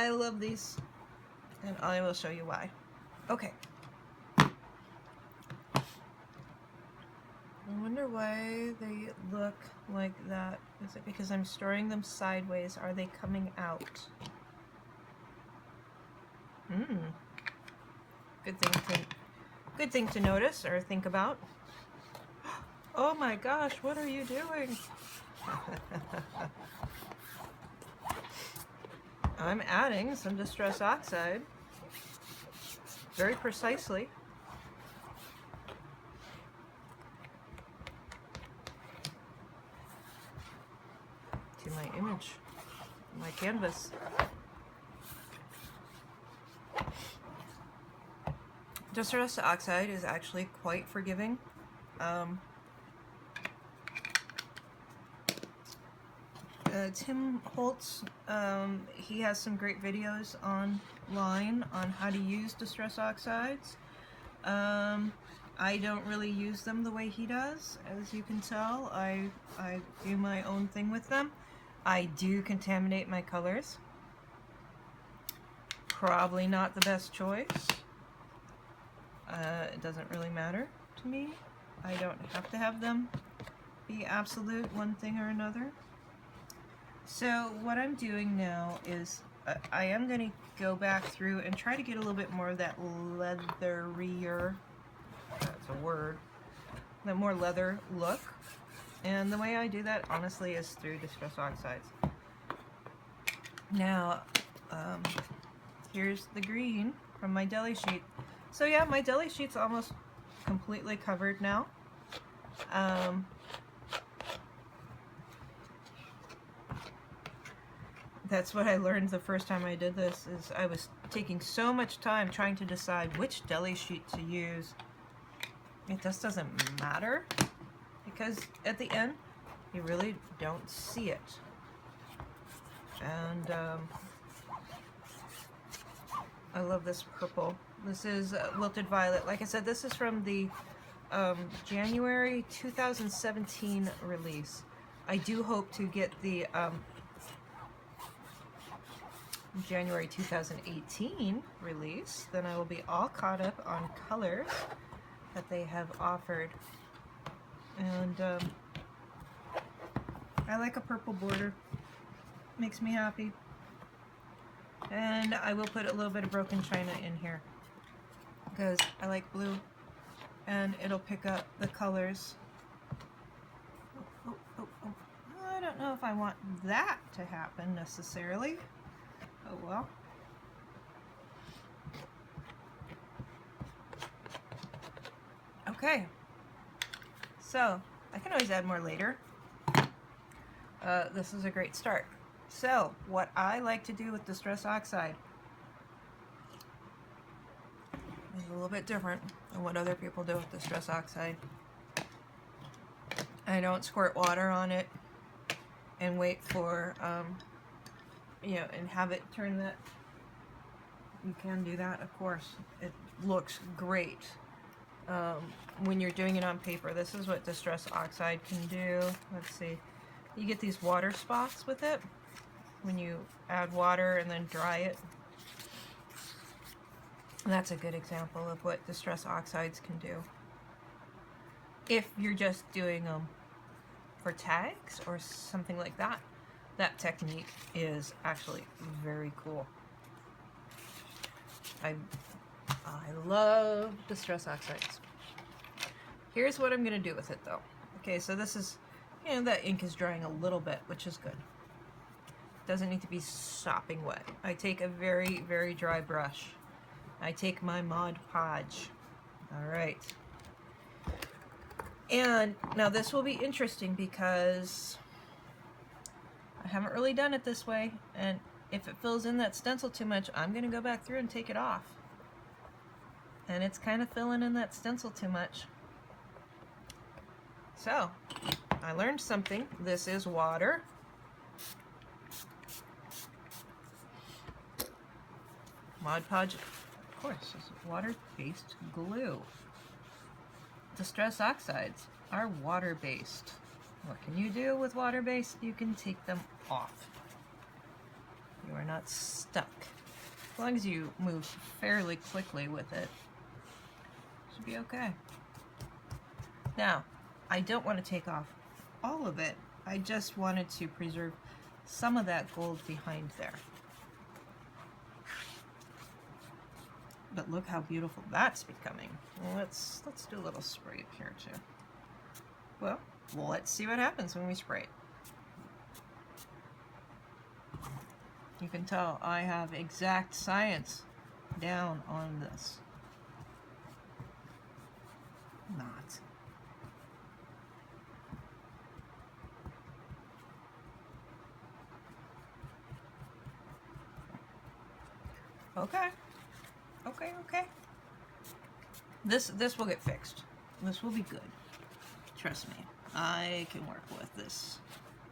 I love these, and I will show you why. Okay. I wonder why they look like that. Is it because I'm storing them sideways? Are they coming out? Good thing to notice or think about. Oh my gosh, what are you doing? I'm adding some Distress Oxide very precisely. To my image, my canvas. Distress Oxide is actually quite forgiving. Tim Holtz, he has some great videos online on how to use Distress Oxides. I don't really use them the way he does, as you can tell. I do my own thing with them. I do contaminate my colors. Probably not the best choice. It doesn't really matter to me. I don't have to have them be absolute one thing or another. So what I'm doing now is I am going to go back through and try to get a little bit more of that leatherier, that's a word, that more leather look. And the way I do that, honestly, is through Distress Oxides. Now, here's the green from my deli sheet. So yeah, my deli sheet's almost completely covered now. That's what I learned the first time I did this, is I was taking so much time trying to decide which deli sheet to use. It just doesn't matter, because at the end, you really don't see it. And I love this purple. This is Wilted Violet. Like I said, this is from the January 2017 release. I do hope to get the January 2018 release. Then I will be all caught up on colors that they have offered. And I like a purple border. Makes me happy. And I will put a little bit of Broken China in here, because I like blue, and it'll pick up the colors. Oh. I don't know if I want that to happen necessarily. Oh well. Okay. So, I can always add more later. This is a great start. So, what I like to do with Distress Oxide is a little bit different than what other people do with Distress Oxide. I don't squirt water on it and wait for, and have it turn that. You can do that, of course. It looks great when you're doing it on paper. This is what Distress Oxide can do. Let's see. You get these water spots with it when you add water and then dry it. And that's a good example of what Distress Oxides can do. If you're just doing them for tags or something like that, that technique is actually very cool. I love Distress Oxides. Here's what I'm going to do with it though. Okay, so this is, that ink is drying a little bit, which is good. Doesn't need to be sopping wet. I take a very, very dry brush. I take my Mod Podge. Alright. And now this will be interesting because I haven't really done it this way, and if it fills in that stencil too much, I'm going to go back through and take it off. And it's kind of filling in that stencil too much. So, I learned something. This is water. Mod Podge, of course, is water-based glue. Distress Oxides are water-based. What can you do with water-based? You can take them off. You are are not stuck. As long as you move fairly quickly with it, should be okay. Now, I don't want to take off all of it. I just wanted to preserve some of that gold behind there. But look how beautiful that's becoming. Let's do a little spray up here too. Well, let's see what happens when we spray it. You can tell I have exact science down on this. Not. Okay. Okay. This will get fixed. This will be good. Trust me. I can work with this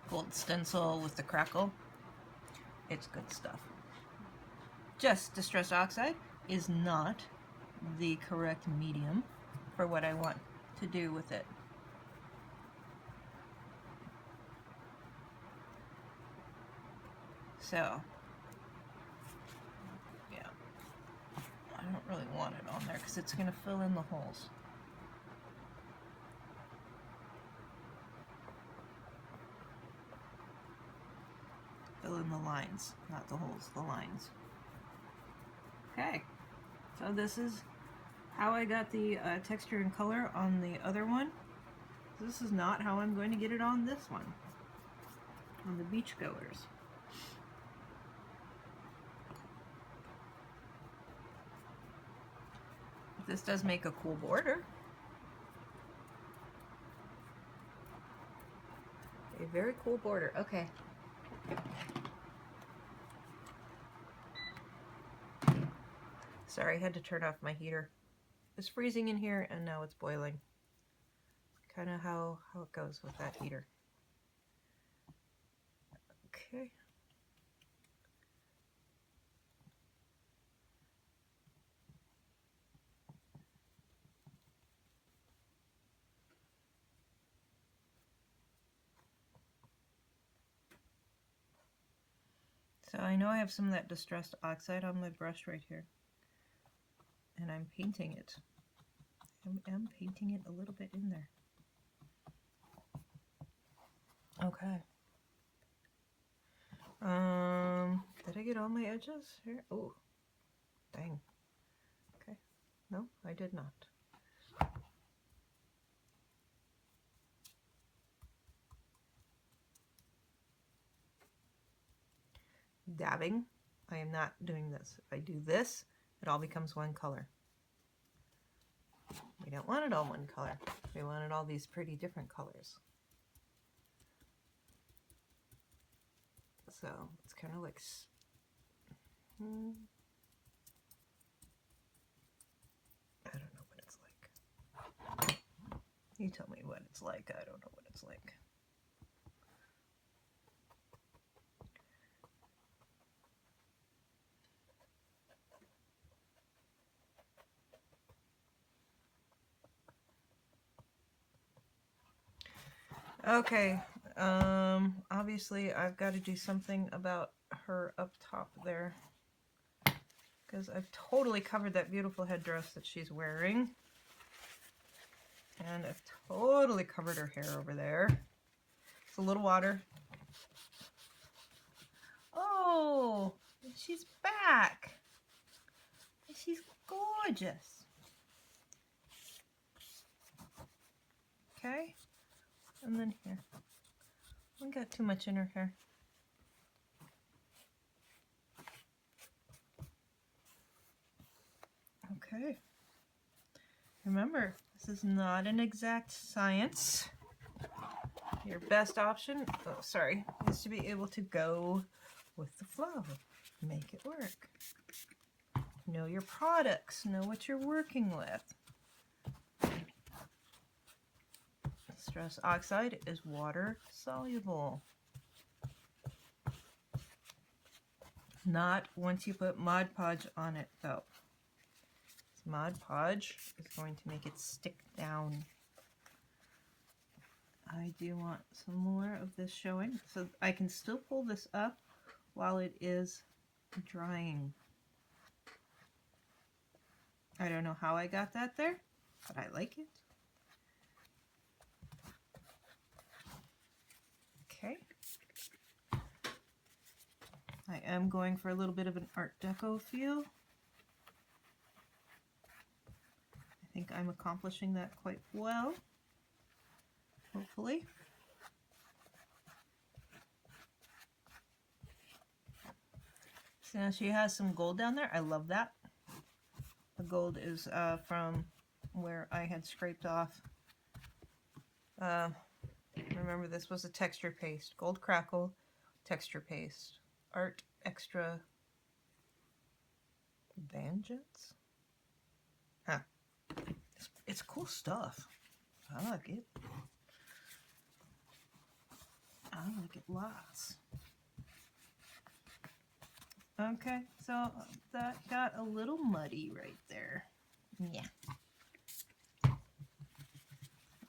gold stencil with the crackle. It's good stuff. Just Distress Oxide is not the correct medium for what I want to do with it. So, yeah, I don't really want it on there because it's going to fill in the holes. Fill in the lines, not the holes, the lines. Okay, so this is how I got the texture and color on the other one. This is not how I'm going to get it on this one, on the Beachgoers. This does make a cool border. A very cool border. Okay. Sorry, I had to turn off my heater. It's freezing in here and now it's boiling. Kind of how it goes with that heater. Okay. So I know I have some of that Distressed Oxide on my brush right here. And I'm painting it. I'm painting it a little bit in there. Okay. Did I get all my edges here? Oh, dang. Okay. No, I did not. Dabbing. I am not doing this. If I do this, it all becomes one color. We don't want it all one color. We wanted all these pretty different colors. So it's kind of like, I don't know what it's like. You tell me what it's like. I don't know what it's like. Okay, obviously I've got to do something about her up top there, because I've totally covered that beautiful headdress that she's wearing, and I've totally covered her hair over there. It's a little water. Oh, she's back. She's gorgeous. Okay. And then here. I got too much in her hair. Okay. Remember, this is not an exact science. Your best option, is to be able to go with the flow. Make it work. Know your products. Know what you're working with. Distress Oxide is water soluble. Not once you put Mod Podge on it though. Mod Podge is going to make it stick down. I do want some more of this showing, so I can still pull this up while it is drying. I don't know how I got that there, but I like it. Okay. I am going for a little bit of an Art Deco feel. I think I'm accomplishing that quite well, hopefully. So now she has some gold down there. I love that. The gold is from where I had scraped off. Remember, this was a texture paste. Gold Crackle texture paste. Art Extra Vengeance? Huh. It's cool stuff. I like it. I like it lots. Okay, so that got a little muddy right there. Yeah.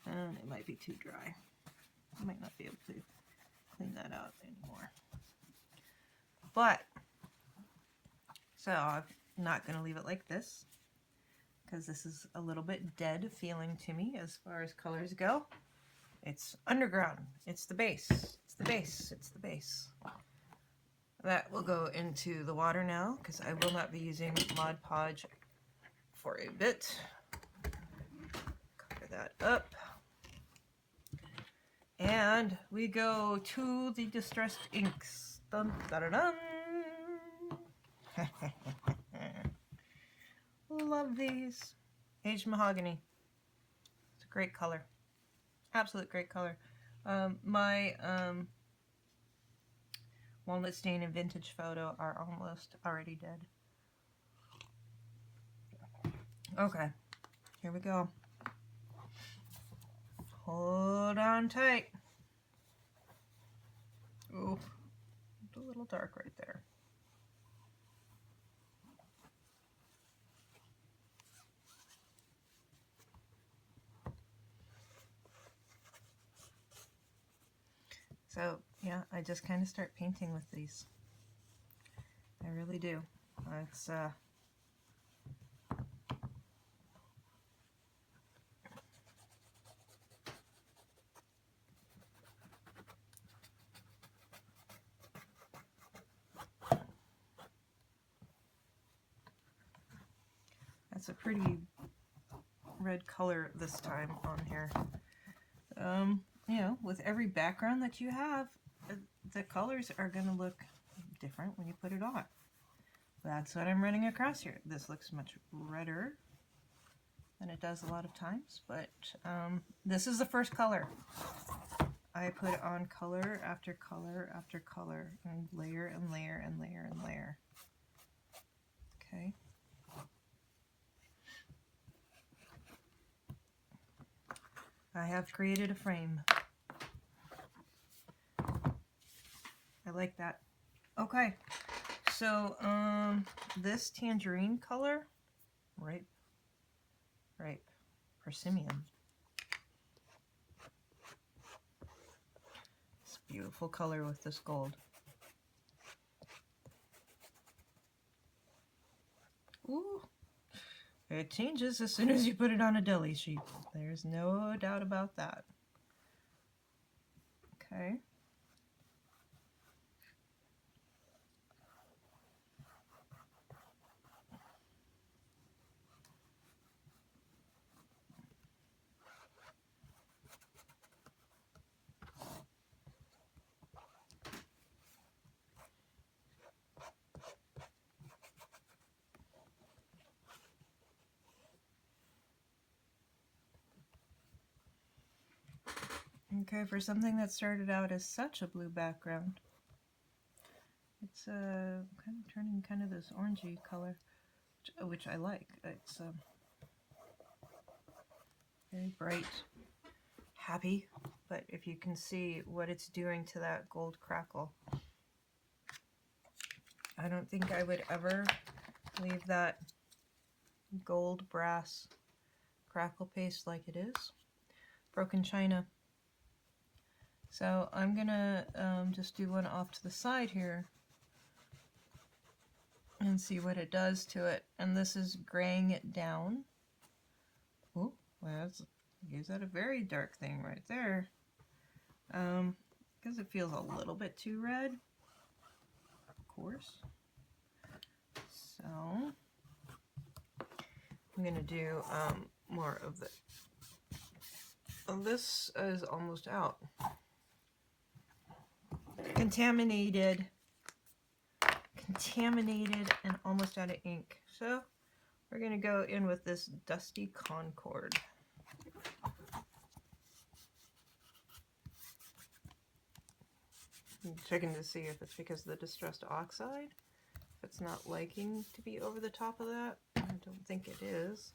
And it might be too dry. I might not be able to clean that out anymore. But, so I'm not going to leave it like this, because this is a little bit dead feeling to me as far as colors go. It's underground. It's the base. It's the base. It's the base. That will go into the water now, because I will not be using Mod Podge for a bit. Cover that up. And we go to the Distressed Inks. Dun, dun, dun, dun. Love these. Aged Mahogany. It's a great color. Absolute great color. My Walnut Stain and Vintage Photo are almost already dead. Okay, here we go. Hold on tight. Ooh, it's a little dark right there. So, yeah, I just kind of start painting with these. I really do. It's, that's a pretty red color this time on here. You know, with every background that you have, the colors are going to look different when you put it on. That's what I'm running across here. This looks much redder than it does a lot of times, but this is the first color. I put on color after color after color, and layer and layer and layer and layer. Okay. I have created a frame. I like that. Okay, so this tangerine color, ripe persimmon. It's a beautiful color with this gold. Ooh, it changes as soon as you put it on a deli sheet. There's no doubt about that. Okay. Okay, for something that started out as such a blue background, it's kind of turning kind of this orangey color, which I like. It's very bright, happy, but if you can see what it's doing to that gold crackle, I don't think I would ever leave that gold brass crackle paste like it is. Broken China. So I'm gonna just do one off to the side here, and see what it does to it. And this is graying it down. Oh, well, gives that a very dark thing right there. Because it feels a little bit too red, of course. So I'm going to do more of the. Oh, this is almost out. Contaminated and almost out of ink. So we're going to go in with this Dusty Concord. I'm checking to see if it's because of the Distressed Oxide. If it's not liking to be over the top of that. I don't think it is.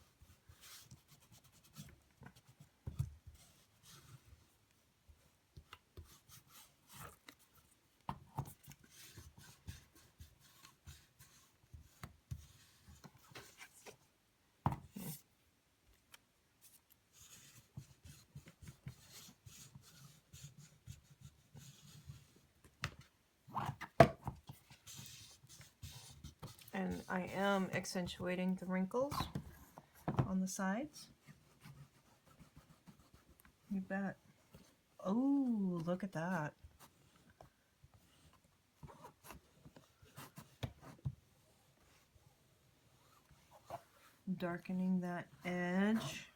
And I am accentuating the wrinkles on the sides. You bet. Oh, look at that. Darkening that edge.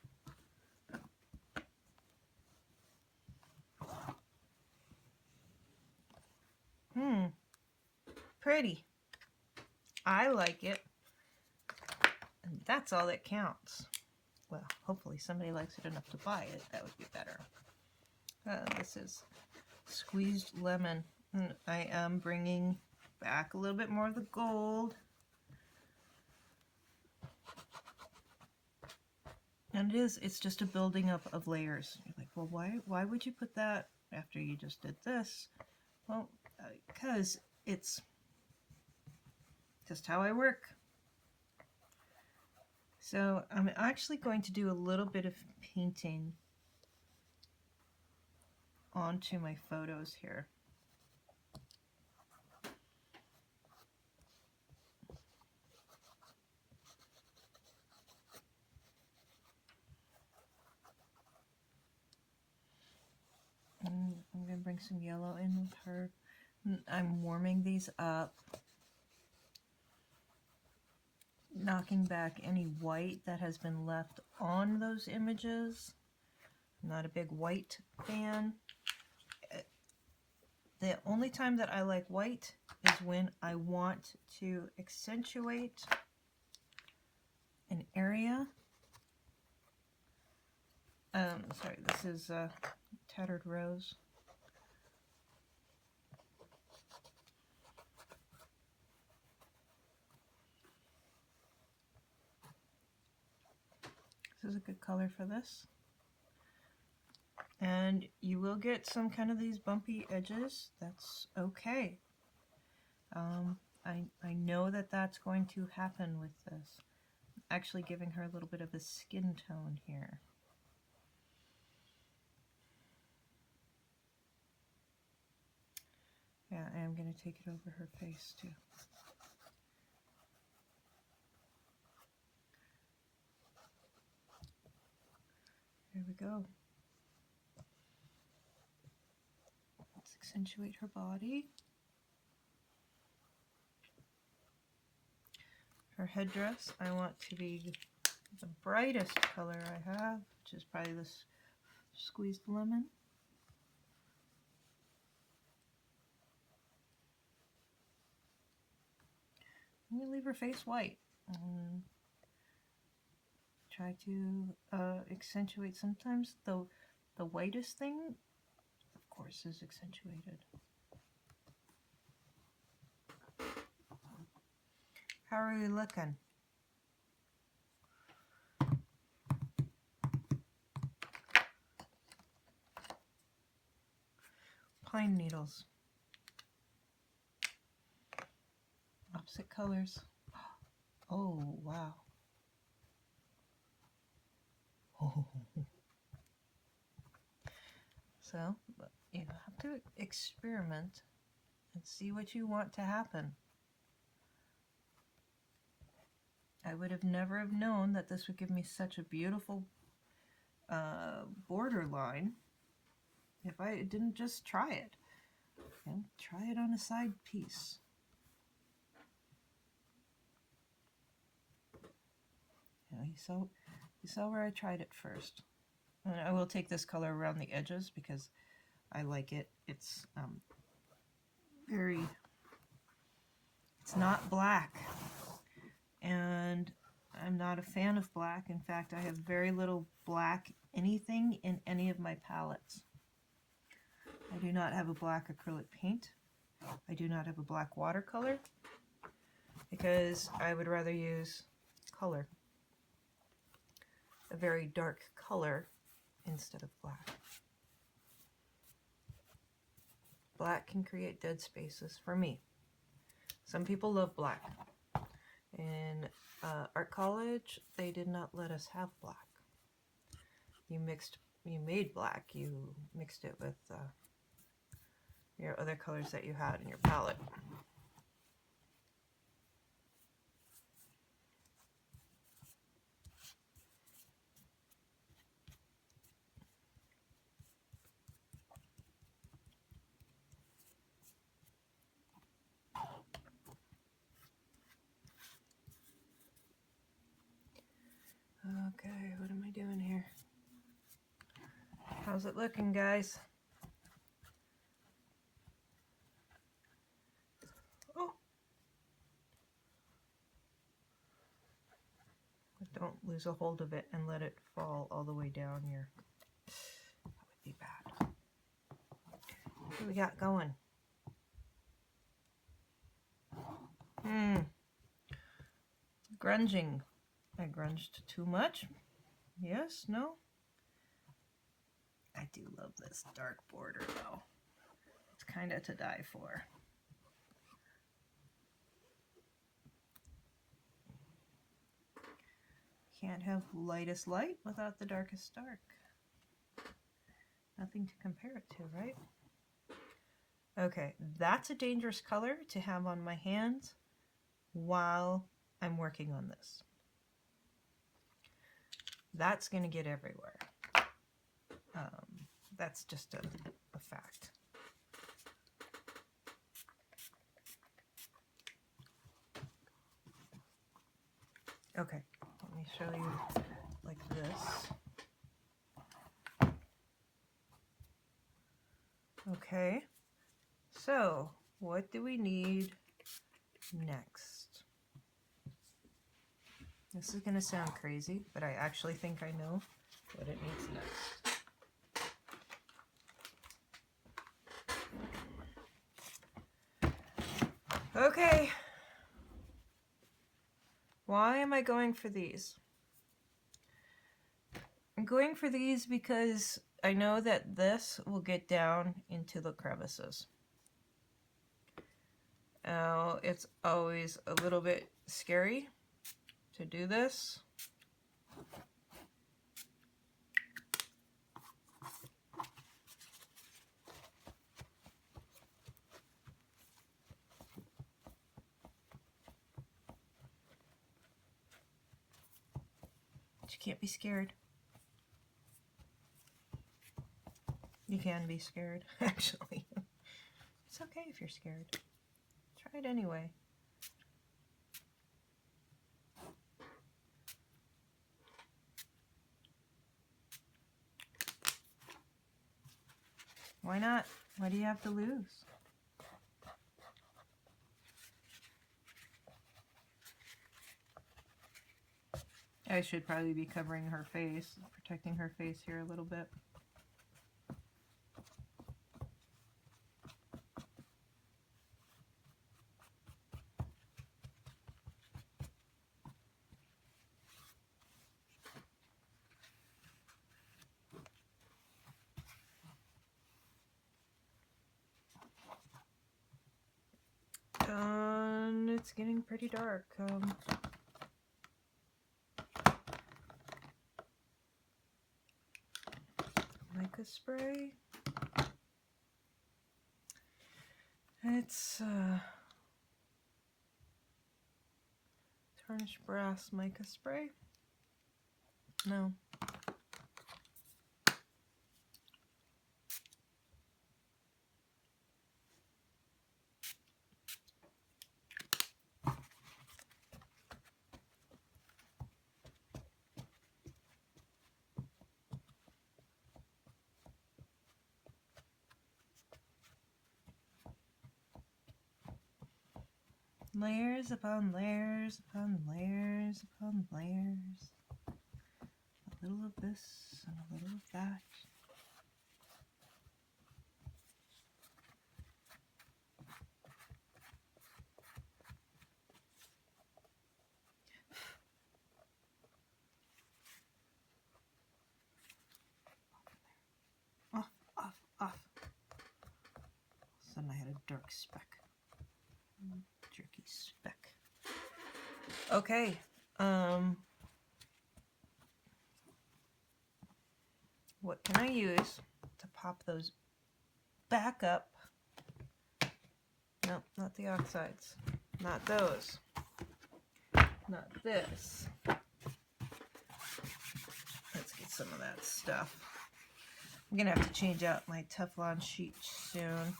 Pretty. I like it. And that's all that counts. Well, hopefully somebody likes it enough to buy it. That would be better. This is Squeezed Lemon. And I am bringing back a little bit more of the gold. And it's just a building up of layers. You're like, well, why would you put that after you just did this? Well, because it's just how I work. So I'm actually going to do a little bit of painting onto my photos here. And I'm going to bring some yellow in with her. I'm warming these up, knocking back any white that has been left on those images. I'm not a big white fan. The only time that I like white is when I want to accentuate an area. Sorry, this is Tattered Rose. This is a good color for this. And you will get some kind of these bumpy edges. That's okay. I know that that's going to happen with this. I'm actually giving her a little bit of a skin tone here. Yeah, I am going to take it over her face too. There we go. Let's accentuate her body. Her headdress, I want to be the brightest color I have, which is probably this Squeezed Lemon. I'm going to leave her face white. Try to accentuate. Sometimes the whitest thing, of course, is accentuated. How are we looking? Pine needles. Opposite colors. Oh, wow. Oh. So, you have to experiment and see what you want to happen. I would have never have known that this would give me such a beautiful border line if I didn't just try it. And try it on a side piece. You saw where I tried it first. And I will take this color around the edges because I like it. It's it's not black. And I'm not a fan of black. In fact, I have very little black anything in any of my palettes. I do not have a black acrylic paint. I do not have a black watercolor because I would rather use color, a very dark color instead of black. Black can create dead spaces for me. Some people love black. In art college, they did not let us have black. You made black, you mixed it with your other colors that you had in your palette. Okay, what am I doing here? How's it looking, guys? Oh! Don't lose a hold of it and let it fall all the way down here. That would be bad. What do we got going? Grunging. I grunged too much? Yes? No? I do love this dark border though. It's kind of to die for. Can't have lightest light without the darkest dark. Nothing to compare it to, right? Okay, that's a dangerous color to have on my hands while I'm working on this. That's going to get everywhere. That's just a fact. Okay, let me show you like this. Okay, so what do we need next? This is going to sound crazy, but I actually think I know what it needs next. Okay. Why am I going for these? I'm going for these because I know that this will get down into the crevices. Now, it's always a little bit scary to do this. But you can't be scared. You can be scared, actually. It's okay if you're scared. Try it anyway. Why not? What do you have to lose? I should probably be covering her face, protecting her face here a little bit. It's getting pretty dark. Mica spray. It's Tarnished brass mica spray. No. Layers upon layers upon layers upon layers. A little of this and a little of that. Off, off, off. Suddenly I had a dark speck. Jerky speck. Okay. What can I use to pop those back up? No, not the oxides. Not those. Not this. Let's get some of that stuff. I'm gonna have to change out my Teflon sheet soon.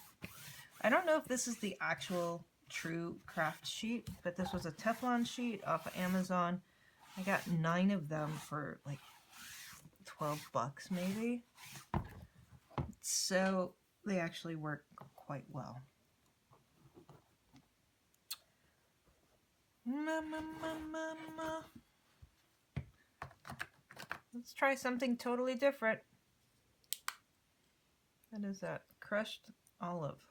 I don't know if this is the actual true craft sheet, but this was a Teflon sheet off of Amazon. I got 9 of them for like $12 maybe. So they actually work quite well. Let's try something totally different. What is that? Crushed olive.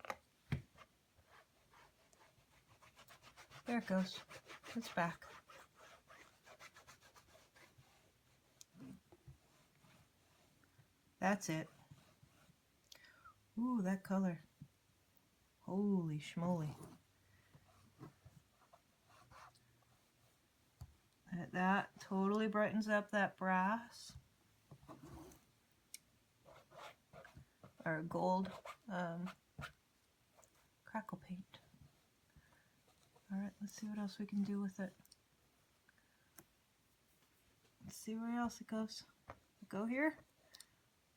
There it goes. It's back. That's it. Ooh, that color. Holy schmoly. That totally brightens up that brass. Or gold crackle paint. Alright, let's see what else we can do with it. Let's see where else it goes. Go here?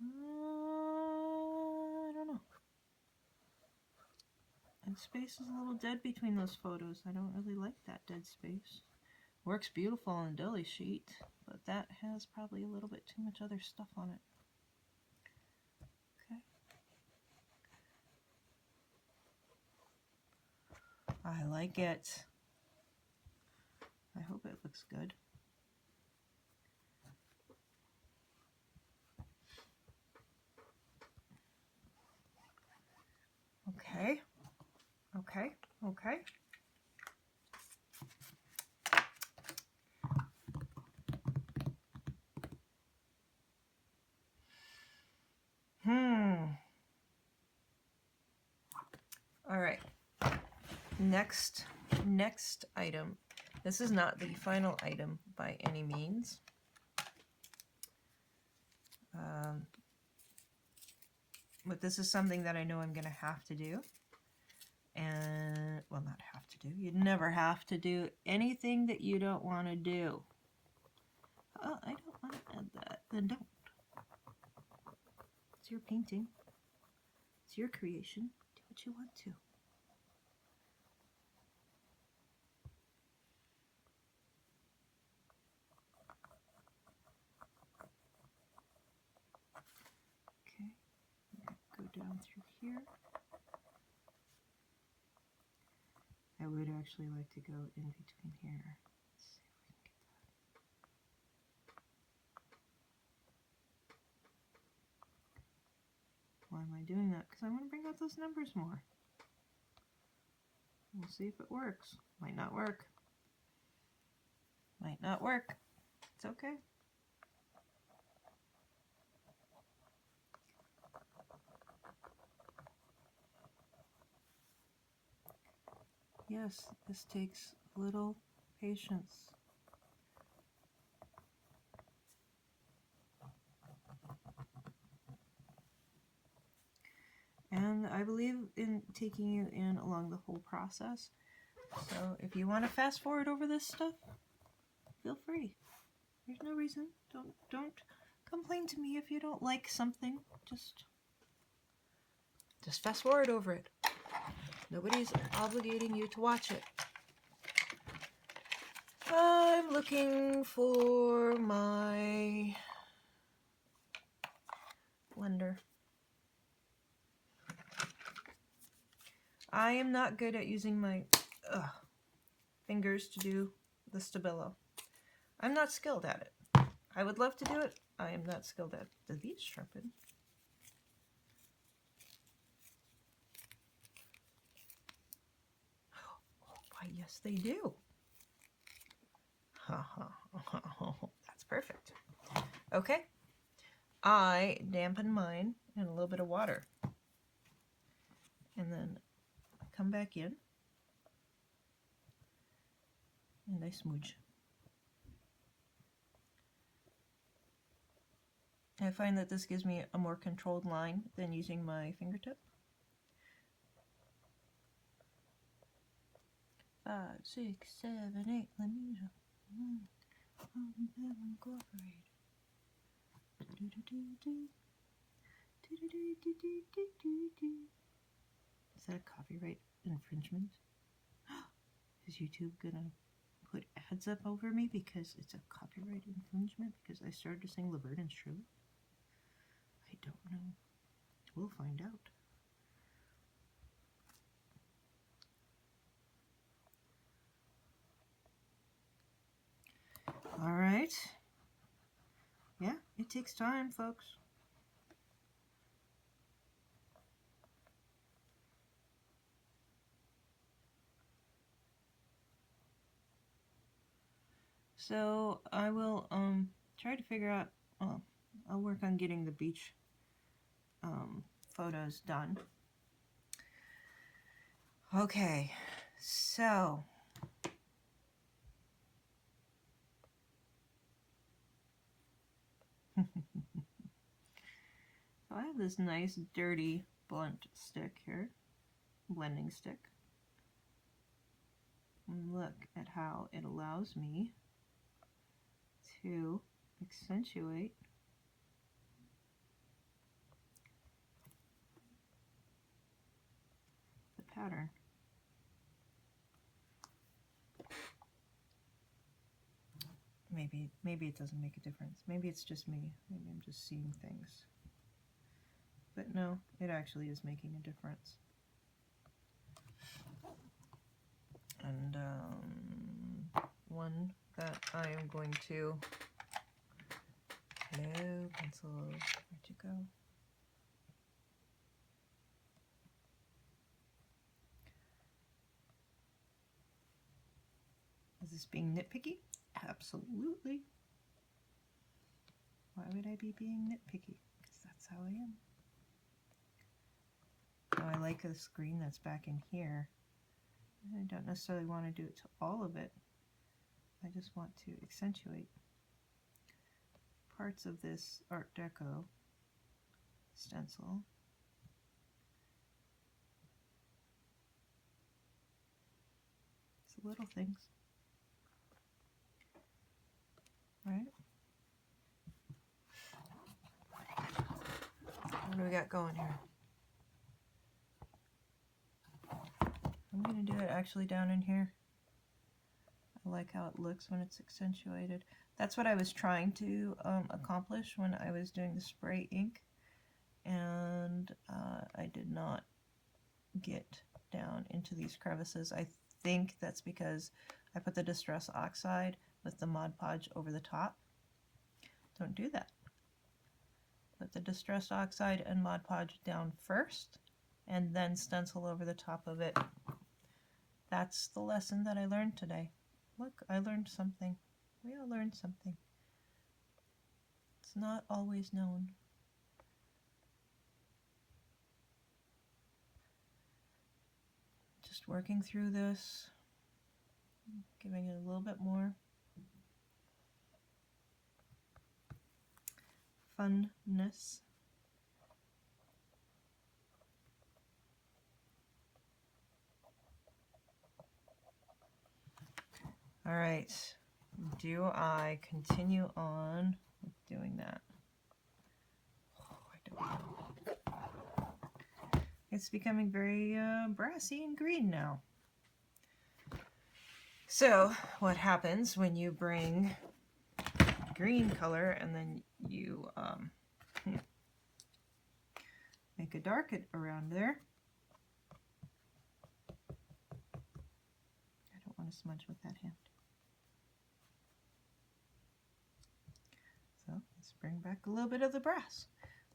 I don't know. And space is a little dead between those photos. I don't really like that dead space. Works beautiful on a deli sheet, but that has probably a little bit too much other stuff on it. Okay. I like it. I hope it looks good. Okay. Okay. Okay. All right. Next item. This is not the final item by any means. But this is something that I know I'm going to have to do. And, well, not have to do. You'd never have to do anything that you don't want to do. Oh, I don't want to add that. Then don't. It's your painting. It's your creation. Do what you want to. Okay. Go down through here. I would actually like to go in between here. Let's see if we can get that. Why am I doing that? Because I want to bring out those numbers more. We'll see if it works. Might not work. Might not work. It's okay. Yes, this takes a little patience. And I believe in taking you in along the whole process. So if you want to fast forward over this stuff, feel free. There's no reason. Don't complain to me if you don't like something. Just fast forward over it. Nobody's obligating you to watch it. I'm looking for my blender. I am not good at using my fingers to do the Stabilo. I'm not skilled at it. I would love to do it. I am not skilled at it. Do these sharpen? Oh, why, yes, they do. That's perfect. Okay. I dampen mine in a little bit of water. And then come back in. And I smooch. I find that this gives me a more controlled line than using my fingertip. 5, 6, 7, 8, let me incorporate. Is that a copyright infringement? Is YouTube gonna put ads up over me because it's a copyright infringement because I started to sing Laverne and Shirley? I don't know. We'll find out. All right. Yeah, it takes time, folks. So I will try to figure out. I'll work on getting the beach photos done. Okay, so I have this nice dirty blunt stick here, blending stick. And look at how it allows me to accentuate the pattern. Maybe it doesn't make a difference. Maybe it's just me. Maybe I'm just seeing things. But no, it actually is making a difference. And one that I am going to... Hello, pencil. Where'd you go? Is this being nitpicky? Absolutely. Why would I be being nitpicky? Because that's how I am. Now I like the screen that's back in here. I don't necessarily want to do it to all of it. I just want to accentuate parts of this Art Deco stencil. It's the little things. Right? What do we got going here? I'm going to do it actually down in here. I like how it looks when it's accentuated. That's what I was trying to accomplish when I was doing the spray ink. And I did not get down into these crevices. I think that's because I put the Distress Oxide with the Mod Podge over the top. Don't do that. Put the Distress Oxide and Mod Podge down first, and then stencil over the top of it. That's the lesson that I learned today. Look, I learned something. We all learned something. It's not always known. Just working through this, giving it a little bit more funness. All right, do I continue on with doing that? Oh, I don't know. It's becoming very brassy and green now. So what happens when you bring green color and then you make a dark around there? I don't want to smudge with that hand. So let's bring back a little bit of the brass.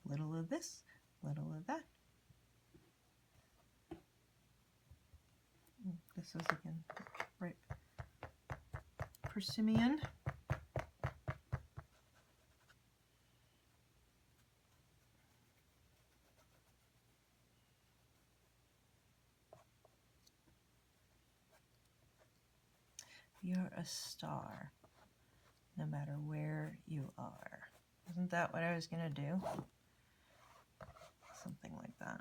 A little of this, a little of that. This is again right persimmon. You're a star, no matter where you are. Isn't that what I was going to do? Something like that.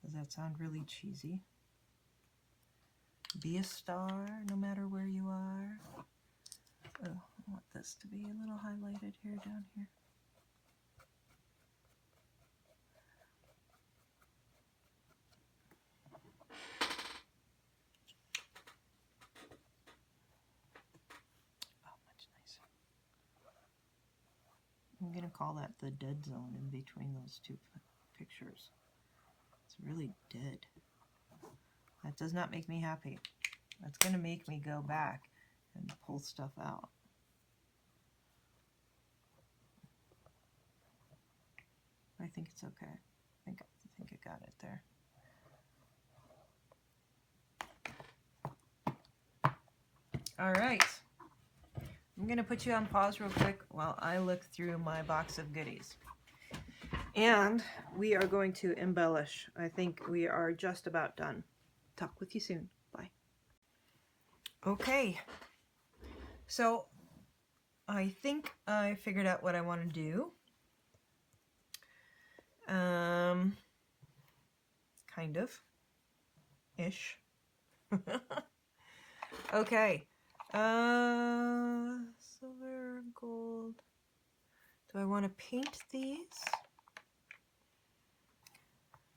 Does that sound really cheesy? Be a star, no matter where you are. Oh, I want this to be a little highlighted here, down here. I'm going to call that the dead zone in between those two pictures. It's really dead. That does not make me happy. That's going to make me go back and pull stuff out. I think it's okay. I think I got it there. All right. I'm going to put you on pause real quick while I look through my box of goodies. And we are going to embellish. I think we are just about done. Talk with you soon. Bye. Okay. So I think I figured out what I want to do. Kind of. Ish. Okay. Silver, gold. Do I want to paint these?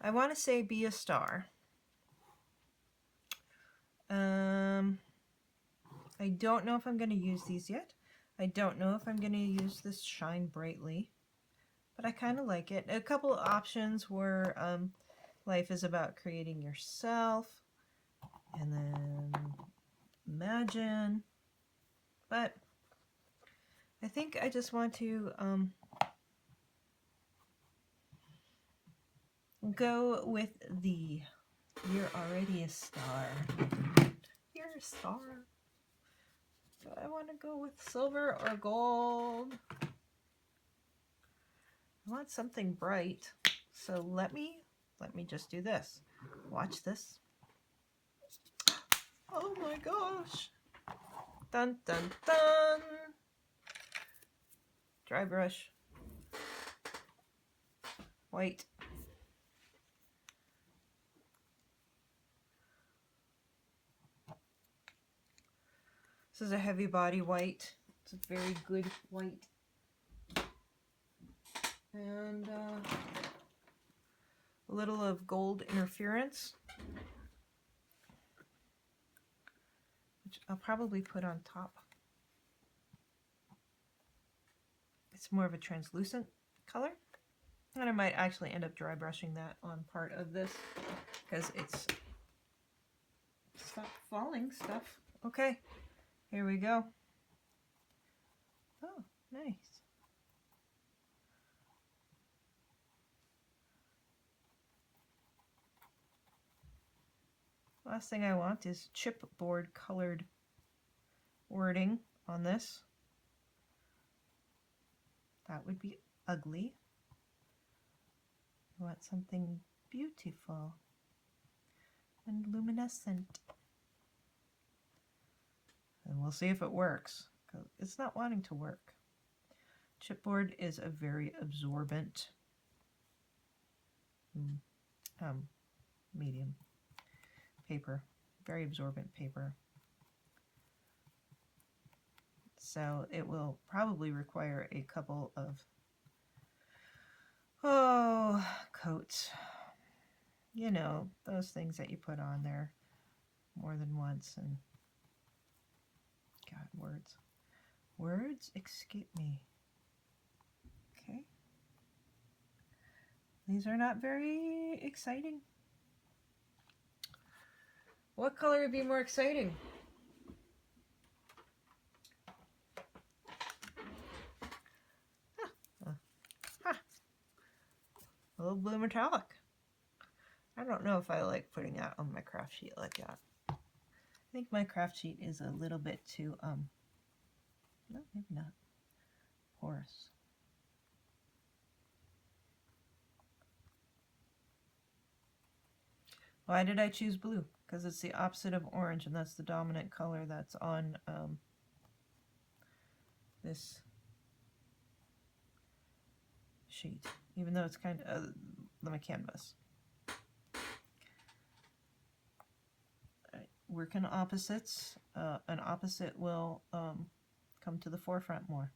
I want to say be a star. I don't know if I'm going to use these yet. I don't know if I'm going to use this shine brightly, but I kind of like it. A couple of options were life is about creating yourself, and then imagine, but I think I just want to go with the you're already a star. You're a star. Do I want to go with silver or gold? I want something bright. So let me just do this. Watch this. Oh my gosh. Dun dun dun. Dry brush. White. This is a heavy body white. It's a very good white. And a little of gold interference, which I'll probably put on top. It's more of a translucent color. And I might actually end up dry brushing that on part of this because it's stopped falling stuff. Okay, here we go. Oh, nice. Last thing I want is chipboard colored wording on this. That would be ugly. I want something beautiful and luminescent. And we'll see if it works, because it's not wanting to work. Chipboard is a very absorbent medium paper, very absorbent paper. So it will probably require a couple of coats. You know, those things that you put on there more than once. And God, words escape me. Okay, these are not very exciting. What color would be more exciting? A little blue metallic. I don't know if I like putting that on my craft sheet like that. I think my craft sheet is a little bit too, no, maybe not, porous. Why did I choose blue? Because it's the opposite of orange, and that's the dominant color that's on this sheet, even though it's kind of my canvas. Working opposites, an opposite will come to the forefront more.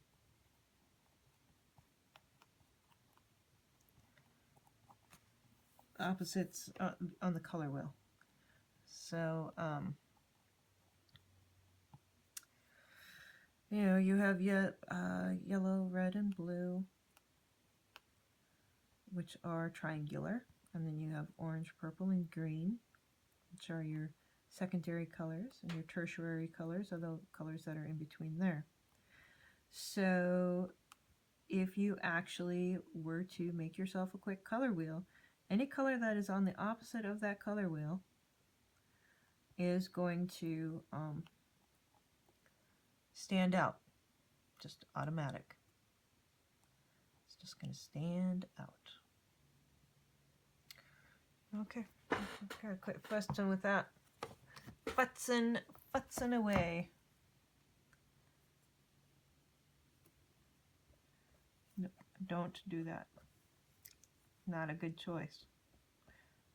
Opposites on the color wheel. So, you know, you have yellow, red, and blue, which are triangular, and then you have orange, purple, and green, which are your secondary colors, and your tertiary colors are the colors that are in between there. So if you actually were to make yourself a quick color wheel, any color that is on the opposite of that color wheel is going to stand out, just automatic. It's just going to stand out. Okay, gotta quit fussing with that. Futzing away. No, don't do that. Not a good choice.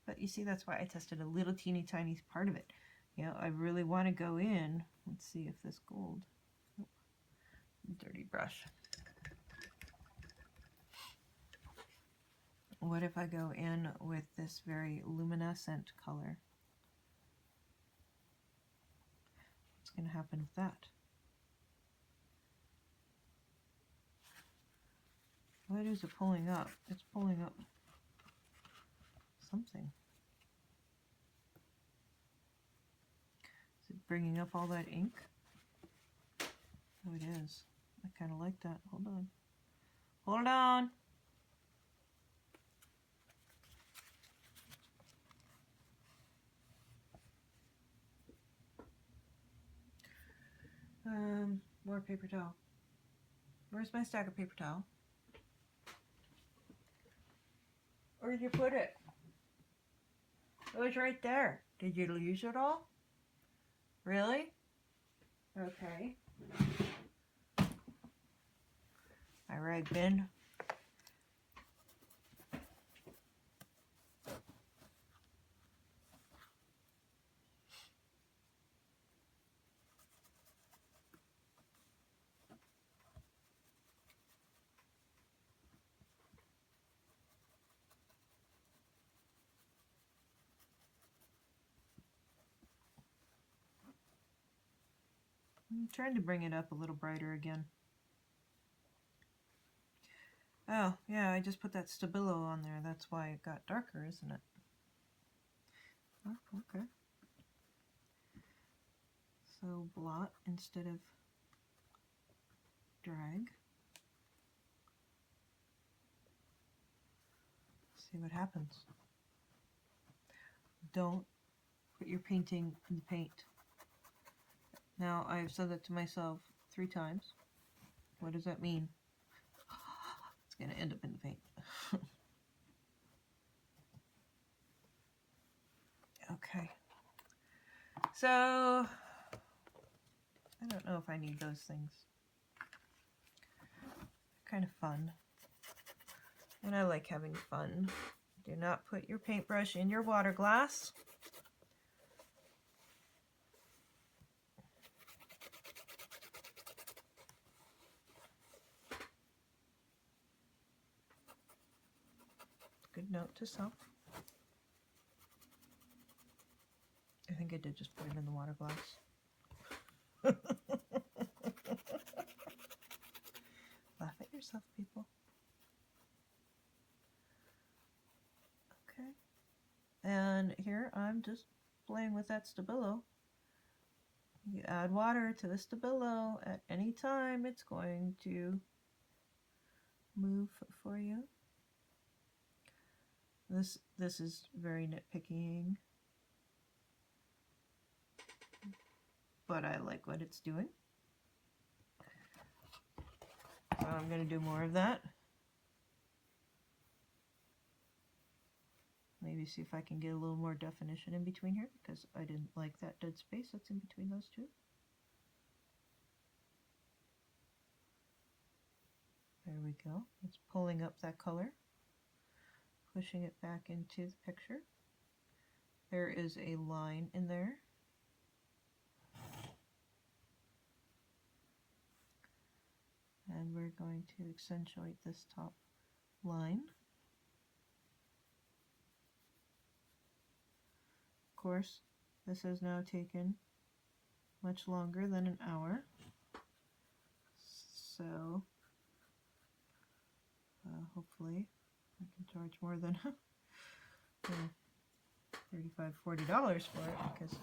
But you see, that's why I tested a little teeny tiny part of it. You know, I really want to go in. Let's see if this gold. Nope. Dirty brush. What if I go in with this very luminescent color? What's going to happen with that? What is it pulling up? It's pulling up something. Is it bringing up all that ink? Oh, it is. I kind of like that. Hold on. Hold on. More paper towel. Where's my stack of paper towel? Where did you put it? It was right there. Did you use it all? Really? Okay. My rag bin. I'm trying to bring it up a little brighter again. Oh, yeah, I just put that Stabilo on there. That's why it got darker, isn't it? Oh, okay. So blot instead of drag. See what happens. Don't put your painting in the paint. Now, I've said that to myself 3 times. What does that mean? It's going to end up in the paint. Okay. So, I don't know if I need those things. They're kind of fun. And I like having fun. Do not put your paintbrush in your water glass. Good note to self. I think I did just put it in the water glass. Laugh at yourself, people. Okay. And here I'm just playing with that Stabilo. You add water to the Stabilo at any time, it's going to move for you. This is very nitpicking, but I like what it's doing. So I'm going to do more of that. Maybe see if I can get a little more definition in between here, because I didn't like that dead space that's in between those two. There we go. It's pulling up that color, pushing it back into the picture. There is a line in there. And we're going to accentuate this top line. Of course, this has now taken much longer than an hour. So hopefully I can charge more than $35, $40 for it, because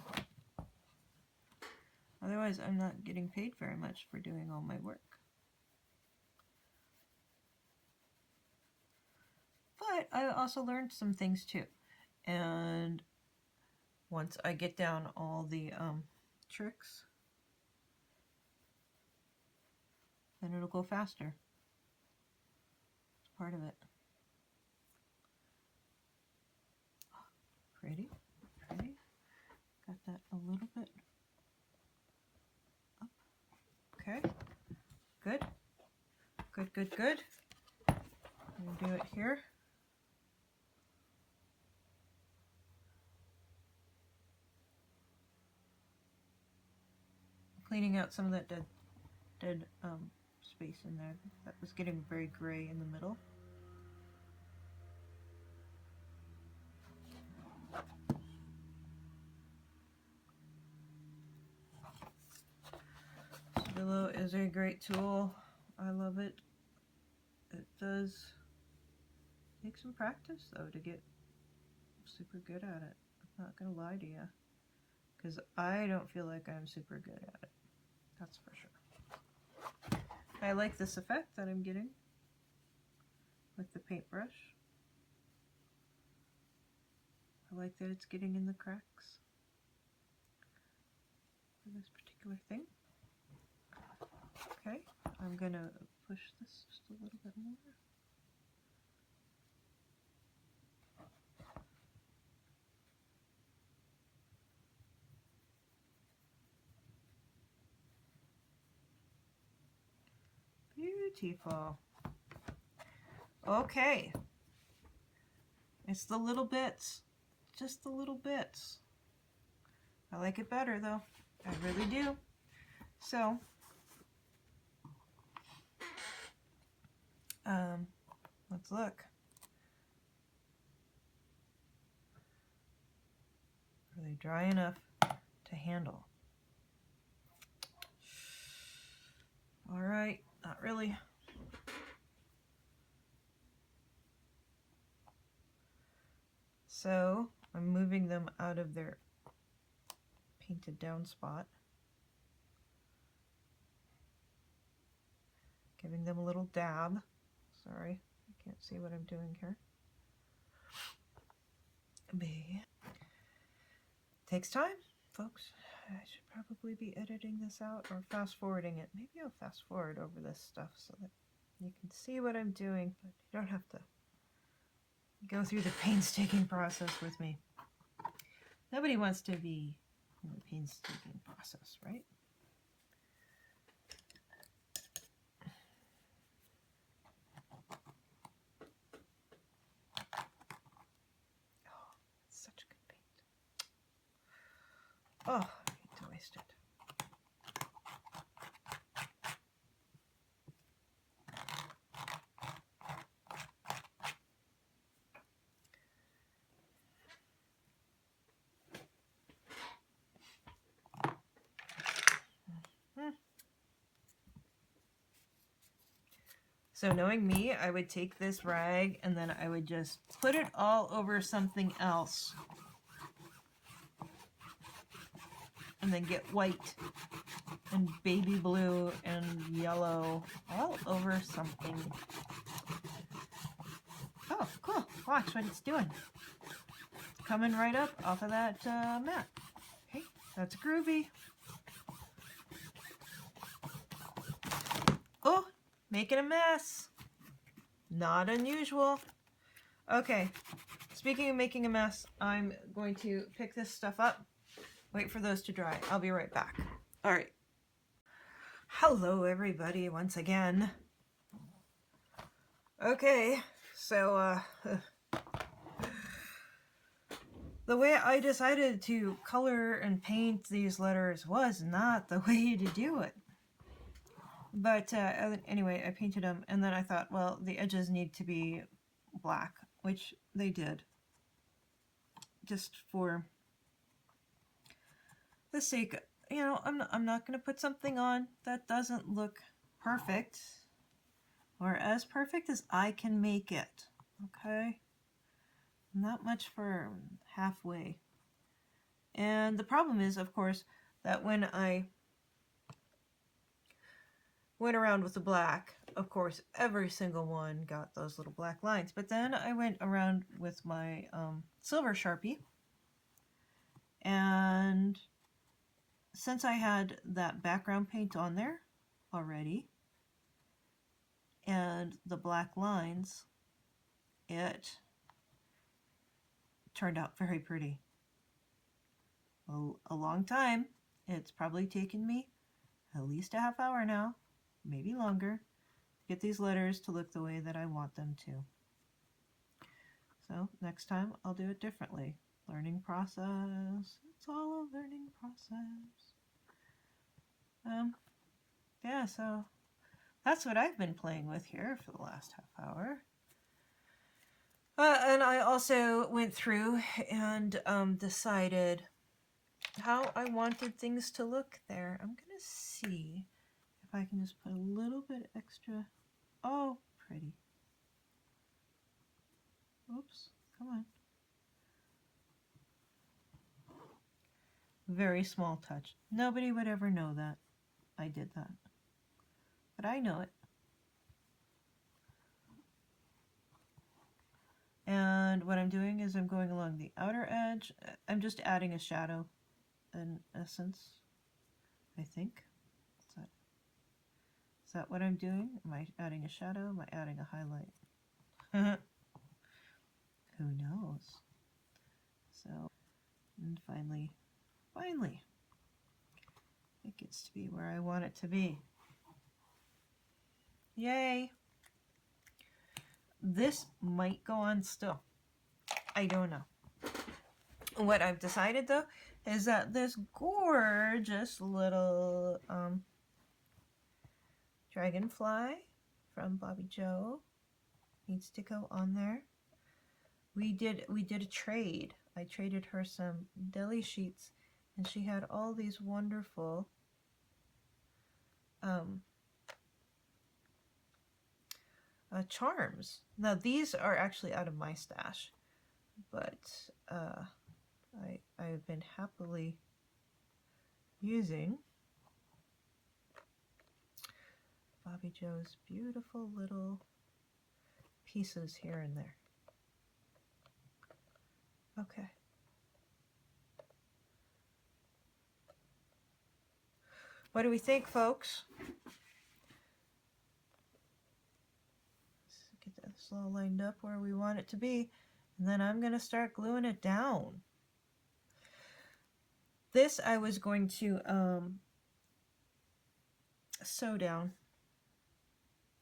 otherwise I'm not getting paid very much for doing all my work. But I also learned some things too, and once I get down all the tricks, then it'll go faster. It's part of it. Pretty, pretty. Got that a little bit up. Okay, good, good, good, good. I'm gonna do it here. Cleaning out some of that dead space in there. That was getting very gray in the middle. Stabilo is a great tool. I love it. It does take some practice though to get super good at it. I'm not gonna lie to you, because I don't feel like I'm super good at it. That's for sure. I like this effect that I'm getting with the paintbrush. I like that it's getting in the cracks for this particular thing. Okay, I'm gonna push this just a little bit more. Beautiful. Okay. It's the little bits. Just the little bits. I like it better though. I really do. So, let's look. Are they dry enough to handle? All right, not really. So I'm moving them out of their painted down spot. Giving them a little dab. Sorry, I can't see what I'm doing here. B. Takes time, folks. I should probably be editing this out or fast forwarding it. Maybe I'll fast forward over this stuff so that you can see what I'm doing, but you don't have to go through the painstaking process with me. Nobody wants to be in the painstaking process, right? Oh, I hate to waste it. So knowing me, I would take this rag and then I would just put it all over something else. And then get white and baby blue and yellow all over something. Oh, cool. Watch what it's doing. It's coming right up off of that mat. Hey, that's groovy. Oh, making a mess. Not unusual. Okay, speaking of making a mess, I'm going to pick this stuff up. Wait for those to dry. I'll be right back. All right. Hello, everybody, once again. Okay, so, the way I decided to color and paint these letters was not the way to do it. But anyway, I painted them, and then I thought, well, the edges need to be black, which they did. Just for the sake, you know, I'm not going to put something on that doesn't look perfect, or as perfect as I can make it, okay? Not much for halfway. And the problem is, of course, that when I went around with the black, of course, every single one got those little black lines. But then I went around with my silver Sharpie, and since I had that background paint on there already, and the black lines, it turned out very pretty. A long time. It's probably taken me at least a half hour now, maybe longer, to get these letters to look the way that I want them to. So next time I'll do it differently. Learning process. It's all a learning process. Yeah, so that's what I've been playing with here for the last half hour. And I also went through and decided how I wanted things to look there. I'm gonna see if I can just put a little bit extra. Oh, pretty. Oops, come on. Very small touch. Nobody would ever know that I did that. But I know it. And what I'm doing is I'm going along the outer edge. I'm just adding a shadow in essence, I think. Is that what I'm doing? Am I adding a shadow? Am I adding a highlight? Who knows? So, and finally, it gets to be where I want it to be. Yay! This might go on still. I don't know. What I've decided, though, is that this gorgeous little dragonfly from Bobbi Jo needs to go on there. We did a trade. I traded her some deli sheets, and she had all these wonderful charms. Now these are actually out of my stash, but I've been happily using Bobbi Jo's beautiful little pieces here and there. Okay. What do we think, folks? Let's get this all lined up where we want it to be, and then I'm going to start gluing it down. This I was going to sew down,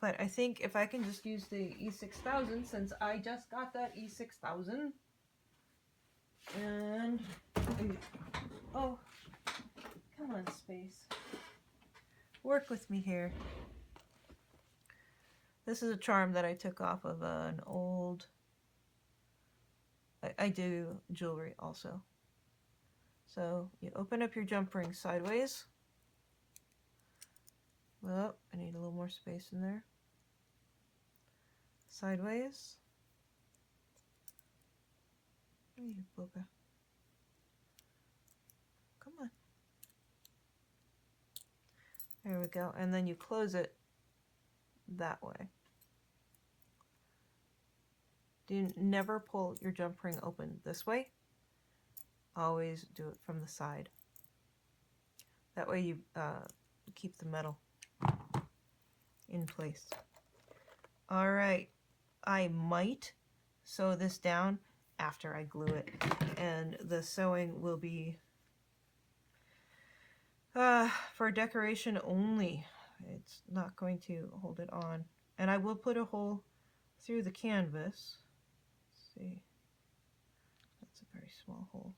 but I think if I can just use the E6000, since I just got that E6000, and oh, space. Work with me here. This is a charm that I took off of an old... I do jewelry also. So you open up your jump ring sideways. Oh, I need a little more space in there. Sideways. Where are you, Boca? Come on. There we go. And then you close it that way. Never pull your jump ring open this way. Always do it from the side. That way you keep the metal in place. All right, I might sew this down after I glue it, and the sewing will be for decoration only. It's not going to hold it on, and I will put a hole through the canvas. Let's see, that's a very small hole.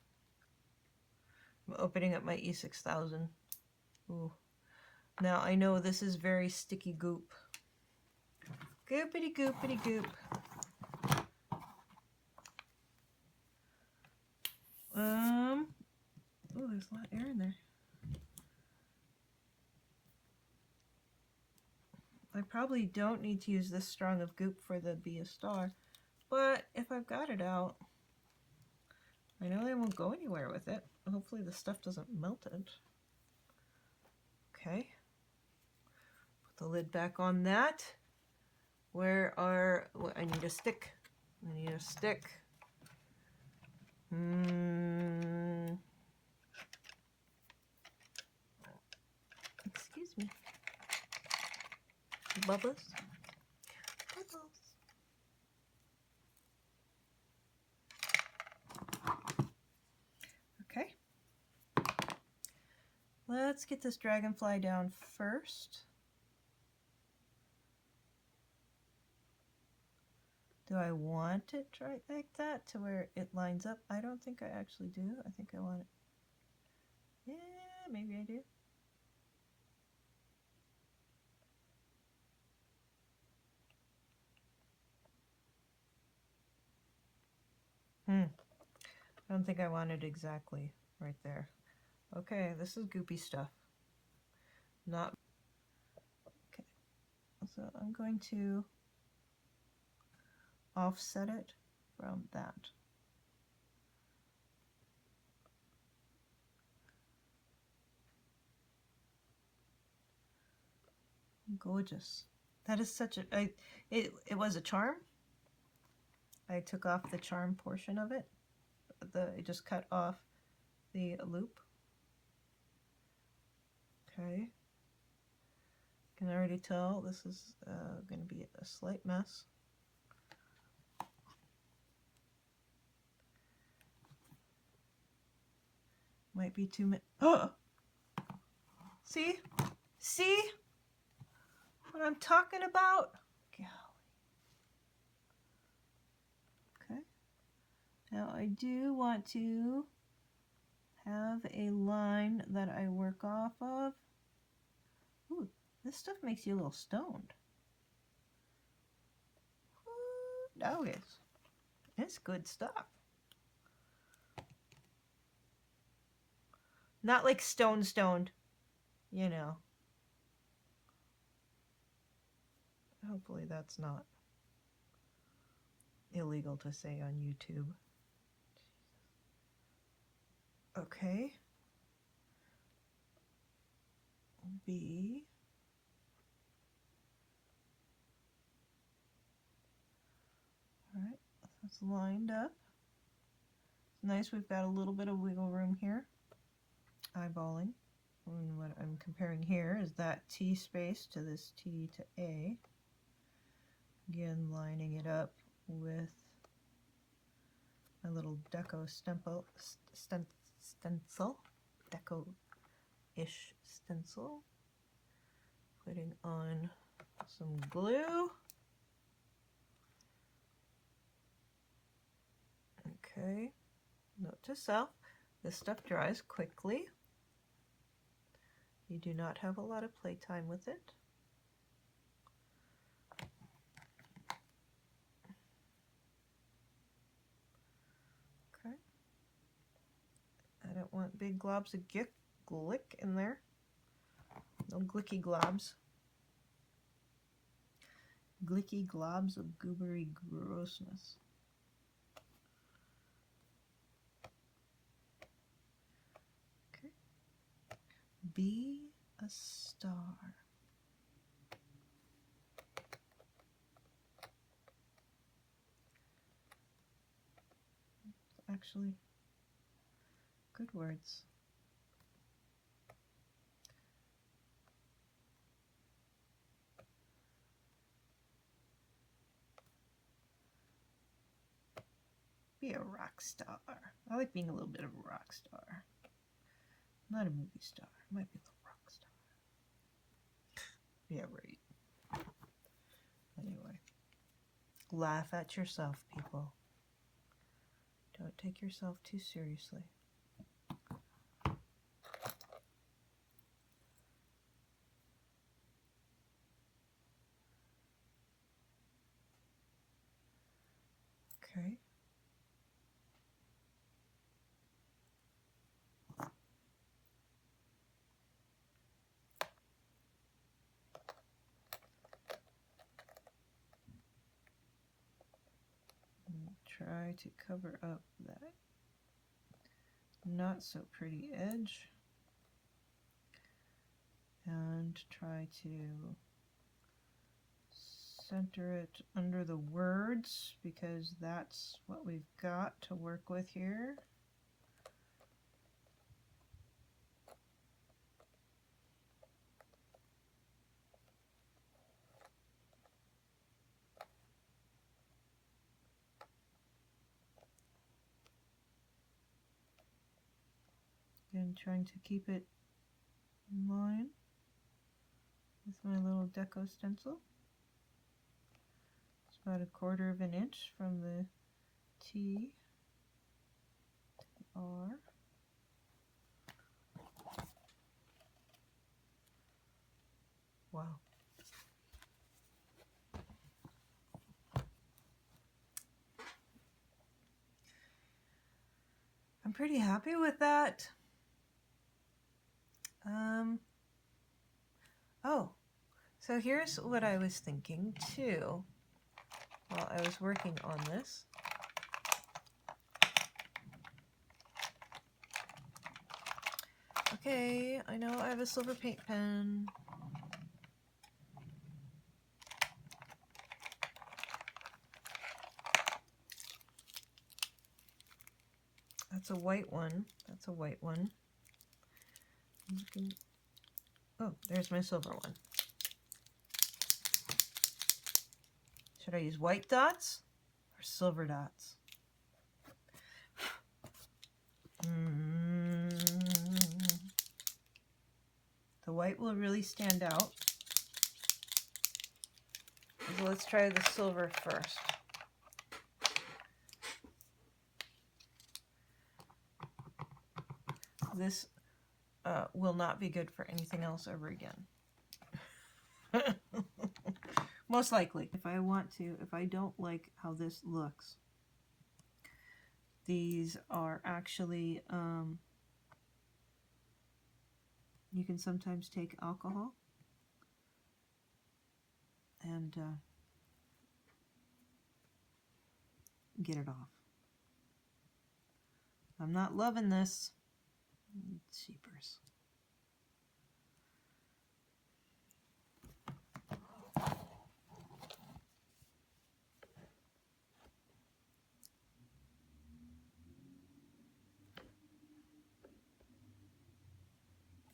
I'm opening up my E6000. Ooh. Now I know this is very sticky goop. Goopity goopity goop. Oh, there's a lot of air in there. I probably don't need to use this strong of goop for the Be a Star, but if I've got it out, I know they won't go anywhere with it. Hopefully the stuff doesn't melt it. Okay. Put the lid back on that. Where are... Well, I need a stick. I need a stick. Excuse me. Bubbles. Bubbles. Okay. Let's get this dragonfly down first. Do I want it right like that to where it lines up? I don't think I actually do. I think I want it. Yeah, maybe I do. I don't think I want it exactly right there. Okay, this is goopy stuff. Not okay. So I'm going to offset it from that. Gorgeous. That is such a... it was a charm. I took off the charm portion of it. I just cut off the loop. Okay. Can already tell this is going to be a slight mess. Might be too many. Oh! See? See what I'm talking about? Golly. Okay. Now I do want to have a line that I work off of. Ooh, this stuff makes you a little stoned. Ooh, no, it's good stuff. Not like stoned, you know. Hopefully that's not illegal to say on YouTube. Okay. B. All right, that's lined up. It's nice we've got a little bit of wiggle room here. Eyeballing. And what I'm comparing here is that T space to this T to A. Again, lining it up with my little deco stencil, deco-ish stencil. Putting on some glue. Okay, note to self, this stuff dries quickly. You do not have a lot of playtime with it. Okay. I don't want big globs of glick in there. No glicky globs. Glicky globs of goobery grossness. Okay. Be a star. Actually, good words. Be a rock star. I like being a little bit of a rock star. Not a movie star. I might be a little rock star. Yeah, right. Anyway. Laugh at yourself, people. Don't take yourself too seriously. Okay. Try to cover up that not so pretty edge and try to center it under the words because that's what we've got to work with here. Again, trying to keep it in line with my little deco stencil. It's about 1/4 of an inch from the T to the R. Wow. I'm pretty happy with that. Oh, so here's what I was thinking too while I was working on this. Okay, I know I have a silver paint pen. That's a white one. That's a white one. Oh, there's my silver one. Should I use white dots or silver dots? The white will really stand out. So let's try the silver first. This will not be good for anything else ever again. Most likely. If I don't like how this looks, these are actually, you can sometimes take alcohol and get it off. I'm not loving this. Jeepers.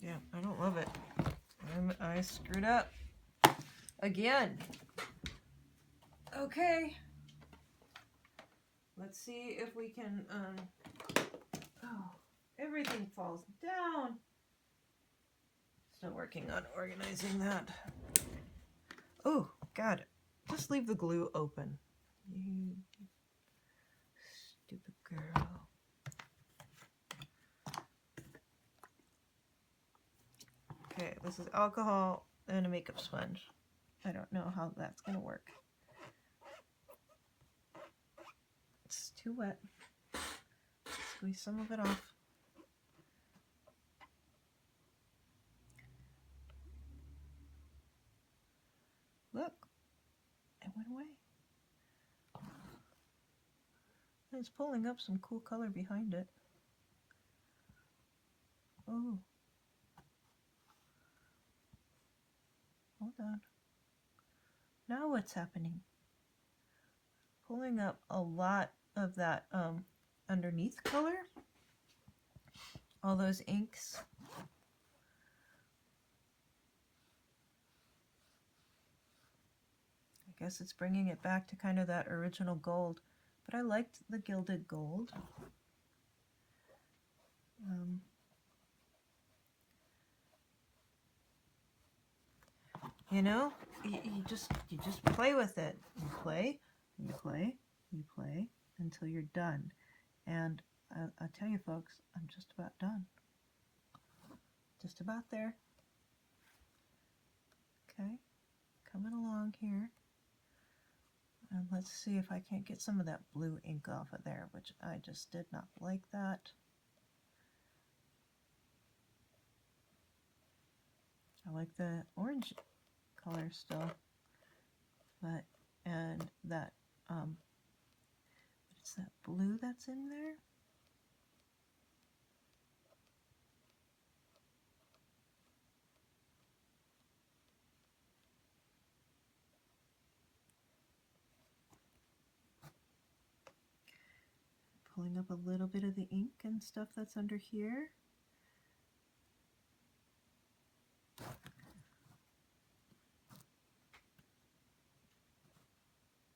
Yeah, I don't love it. I screwed up again. Okay. Let's see if we can, oh, everything falls down. Still working on organizing that. Oh, God. Just leave the glue open. You stupid girl. Okay, this is alcohol and a makeup sponge. I don't know how that's going to work. It's too wet. Squeeze some of it off. Look, it went away. It's pulling up some cool color behind it. Oh. Hold on. Now what's happening? Pulling up a lot of that underneath color. All those inks. I guess it's bringing it back to kind of that original gold. But I liked the gilded gold. You know, you just play with it. You play, you play, you play until you're done. And I'll tell you folks, I'm just about done. Just about there. Okay, coming along here. And let's see if I can't get some of that blue ink off of there, which I just did not like that. I like the orange color still, but, and that, it's that blue that's in there. Pulling up a little bit of the ink and stuff that's under here.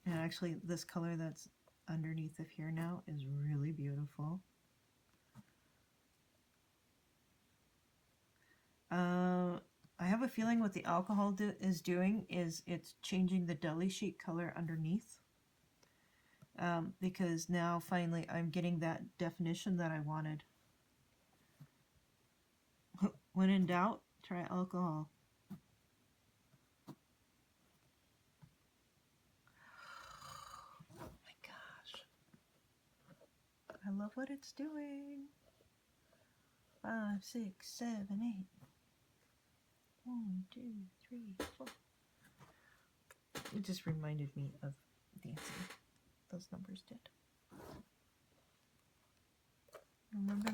And actually this color that's underneath of here now is really beautiful. I have a feeling what the alcohol is doing is it's changing the deli sheet color underneath. Because now finally I'm getting that definition that I wanted. When in doubt, try alcohol. Oh my gosh. I love what it's doing. 5, 6, 7, 8. 1, 2, 3, 4. It just reminded me of dancing. Those numbers did. Remember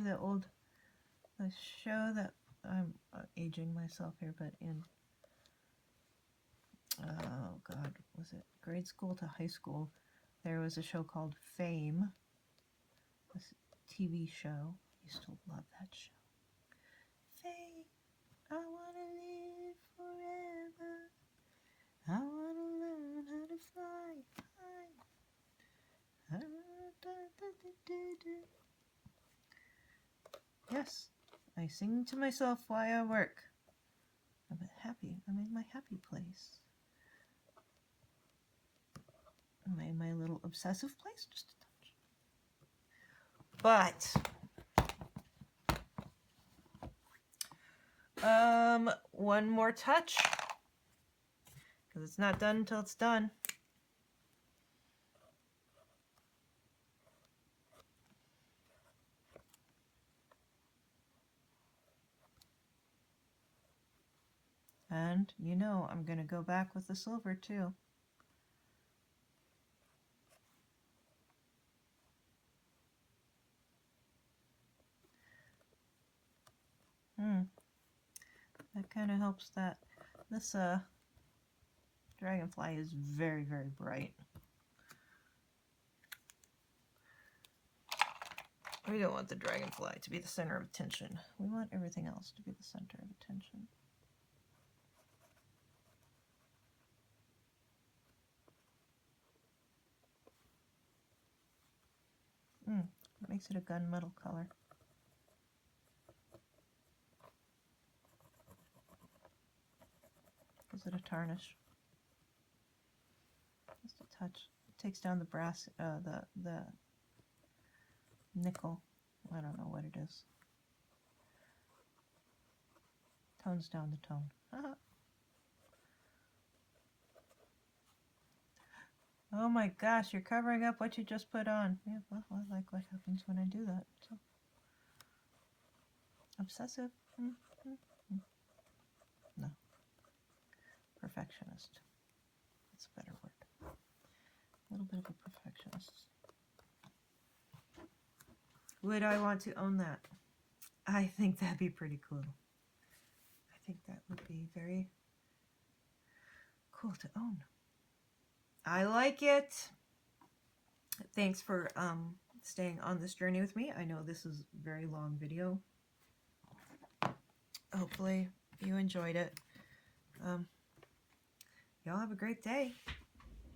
the show that I'm aging myself here, but in oh god, was it grade school to high school? There was a show called Fame, this TV show. I used to love that show. Fame, I wanna live forever. I wanna learn how to fly high. Yes, I sing to myself while I work. I'm happy. I'm in my happy place. Am I in my little obsessive place? Just a touch. But one more touch, because it's not done until it's done. And you know I'm going to go back with the silver too. That kind of helps that this dragonfly is very, very bright. We don't want the dragonfly to be the center of attention. We want everything else to be the center of attention. It makes it a gunmetal color. Gives it a tarnish. Just a touch. It takes down the brass, the nickel. I don't know what it is. tones down the tone. Oh my gosh, you're covering up what you just put on. Yeah, well, I like what happens when I do that. So obsessive? No. Perfectionist. That's a better word. A little bit of a perfectionist. Would I want to own that? I think that'd be pretty cool. I think that would be very cool to own. I like it. Thanks for staying on this journey with me. I know this is a very long video. Hopefully you enjoyed it. Y'all have a great day.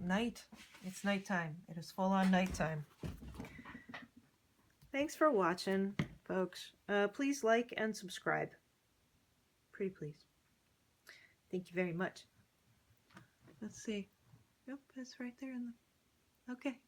Night. It's nighttime. It is full on nighttime. Thanks for watching, folks. Please like and subscribe. Pretty please. Thank you very much. Let's see. Yep, it's right there in the... Okay.